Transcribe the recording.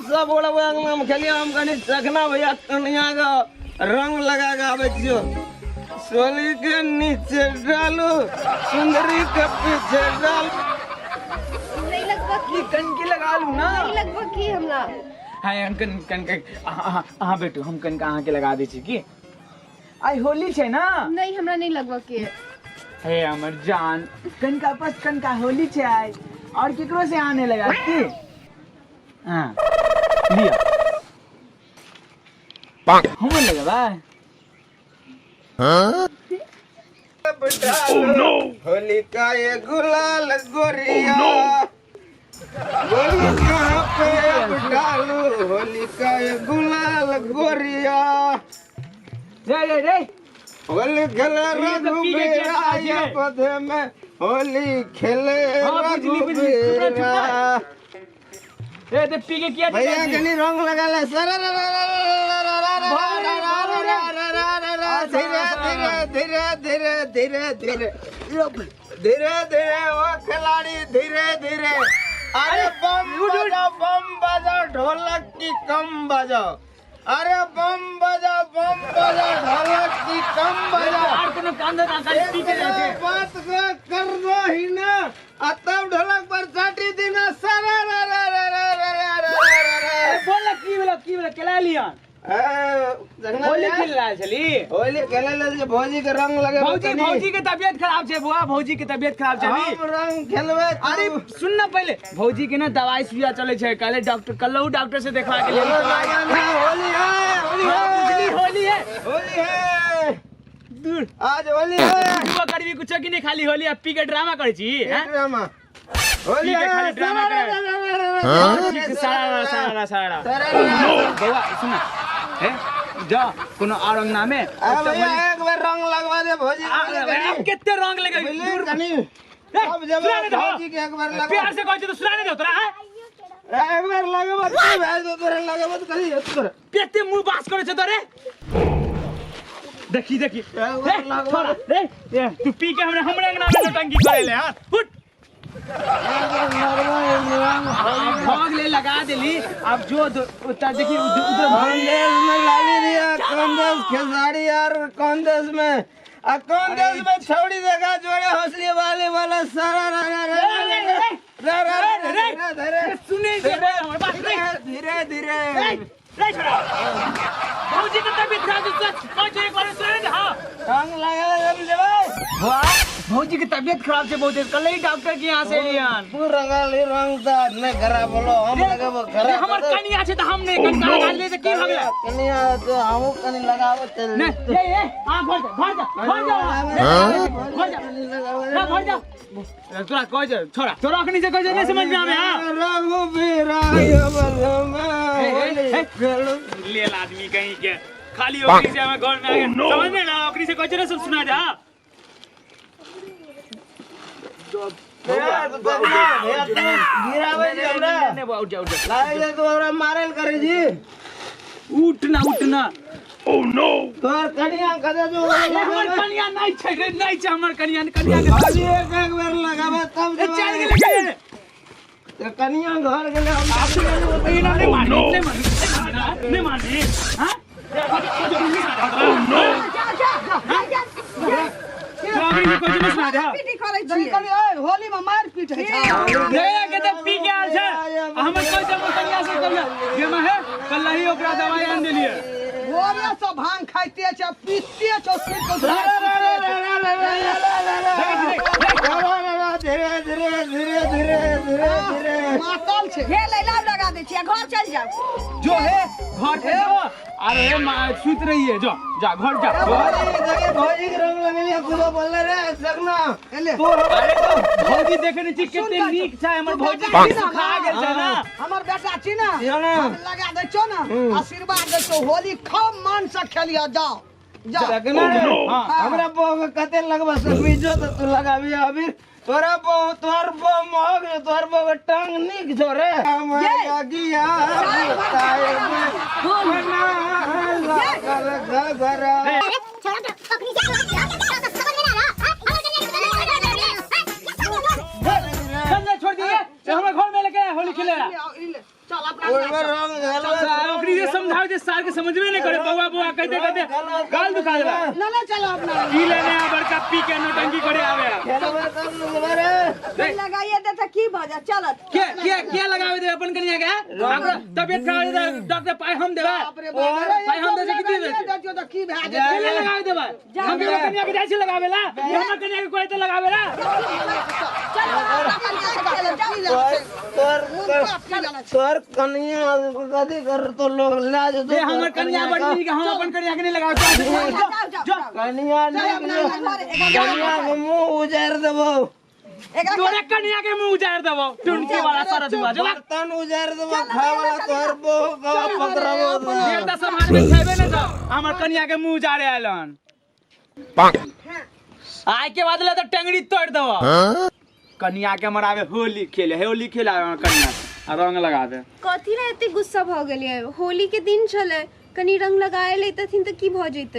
सब बड़ा बड़ा हम खेलिए हम कनी चखना भैया कन्या का रंग लगा के आवे छियो सोली के नीचे डालो सुंदरी के पीछे डाल नहीं लगवा की कनकी लगा लूं ना नहीं लगवा की हमरा हां हम कन हां बेटू हम कन कहां के लगा दै छी की आई होली छे ना नहीं हमरा नहीं लगवा के हे हमर जान कन का पास कन का होली छे आई और केकरो से आने लगा की हां लिया पाक हम लगवा हां ओह नो होली का ये गुलाल गोरिया होली कहां पे डालू होली का ये गुलाल गोरिया रे होली खेले रघुबीरा पौधे में होली खेले रघुबीरा ए ते पी के किया भैया कनी रंग लगा ले सर धीरे धीरे धीरे धीरे धीरे धीरे वो खिलाड़ी धीरे धीरे अरे बम बजाओ ढोलक की कम बजाओ अरे बम बजाओ ढोलक की कम बजाओ बात कर दो ही ना तब ढोलक पर चाटी देना सारा की बोला केला लिया होली खेल रहा छली होली खेले ले भौजी के रंग लगे भौजी के तबीयत खराब छे बुआ भौजी के तबीयत खराब छली हम रंग खेलवे अरे सुन ना पहले भौजी के ना दवाई सुइया चले छे काले डॉक्टर कल्लू डॉक्टर से देखवा के लिए होली है दूर आज होली है तू करबी कुछ की नहीं खाली होली अब पी के ड्रामा करे छी हैं ड्रामा होली है खाली ड्रामा करे सारा बउआ सुन है जा कोनो और रंग नामे अब एक बार रंग लगवा दे भौजी अब कितने रंग लगे दूर कनी अब जब भौजी के एक बार लगा प्यार से कहै छ तो सुनाने दे तोरा एक बार लगवा तू भाई तो तोरा लगवा तो करी तोरा पेटे मुंह बास करे छ तोरे देखी एक बार लगवा रे तू पी के हमरे नाम में टंकी करे ले हां फुट भाग ले लगा देली अब जो उतर देखी उधर कॉन्देश में लाली दिया कॉन्देश खेसारी यार कॉन्देश में छौड़ी देखा जोड़े हौसले वाला सारा सुने धीरे धीरे भौजी के तबीयत खराब है कौन एक बार सुने दे हां रंग लगा ले भाई भौजी की तबीयत खराब है बहुत कल ही डॉक्टर के यहाँ से लियान पूरा गाली रंग दा ने घरा बोलो हम लगाबो घरा हमर कनिया छै त हम ने कन का गाली ले त की भगला कनिया तो हम कनी लगाबो चल ने ए हां घर जा तोरा कह जा छोरा अखनी से कह जा नहीं समझ में आवे हां रघुबीरा ले आदमी कहीं के खाली ओकरी से हमें घर में आ गए समझ में ना ओकरी से कह जा सब सुना जा मारल करे जी उठना ओह नो तो कनिया कदे जो हमर कनिया नहीं छै हमर कनिया के अभी एक बार लगावे तब चल गेले तो कनिया घर गेले हम नहीं मानी हां ओह नो होली में मार पीट है पी के आल छै हमर कोई जब कनिया से कहले जे में है कल्लही ओकरा दवाई आन देलिए गोरिया सब भांग खाइते छ पीते छ सिर को धीरे मातल छे हे लैला लगा दे छी घर चल जाओ जो है घर पे जो अरे सुत रही है जा घर जा भौजी के रंग लगलिए खुद बोल रे सकना तो अरे तो भौजी देखे नहीं कितने नीक छै हमर भौजी खा गेल छै ना हमर बेटा छी ना लगा दे छो ना आशीर्वाद दे छो होली खूब मन से खेलियो जाओ हमरा बो कते लगबा सकबी जो तो तू लगाबी अभी तोरा बो तोर बो मोग तोर बो टांग निक जो रे हमरा गिया ताए घर छोड़ दिए हमरा घर में लेके होली खेले चल अपना ओइमे रंग घालवा ओकरी से समझाओ जे सार के समझबे नहीं करे बउआ बउआ कहते कहते गाल दुखा देला ना ना चलो अपना पी लेने आ बड़का पी के नौटंकी करे आवे खेलवा कर रे लगाइए दे त की भजा चलत क्या लगावे दे अपन कन्या के हमरा तबियत खराब है डॉक्टर पाए हम देबा बाप रे बाप रे पाए हम दे से कितनी दे जो तो की भजा केले लगावे देबा हम के कन्या के जाय से लगावेला हमरा कन्या के कोई तो लगावेला तोर कन्या कदी कर तो लोग लाज दो ये हमर कन्या बड़ी के हम अपन कन्या के नहीं लगावे जो कन्या कन्या के मुंह उजार देबो तोरे कन्या के मुंह उजार देबो टुनकी वाला सरद हुआ जो बर्तन उजार देबो खाए वाला तोर बहु का पकड़बो ये त समाज में खेबे न जाओ हमर कन्या के मुंह उजारे आइलन आय के बाद ले तो टंगड़ी तोड़ देबो कन्या के मरावे होली खेले हमर कन्या आ रंग लगावे कथी ला एते गुस्सा भ गेलियै होली के दिन छले कनी रंग लगाए लेतथिन त की भ जैते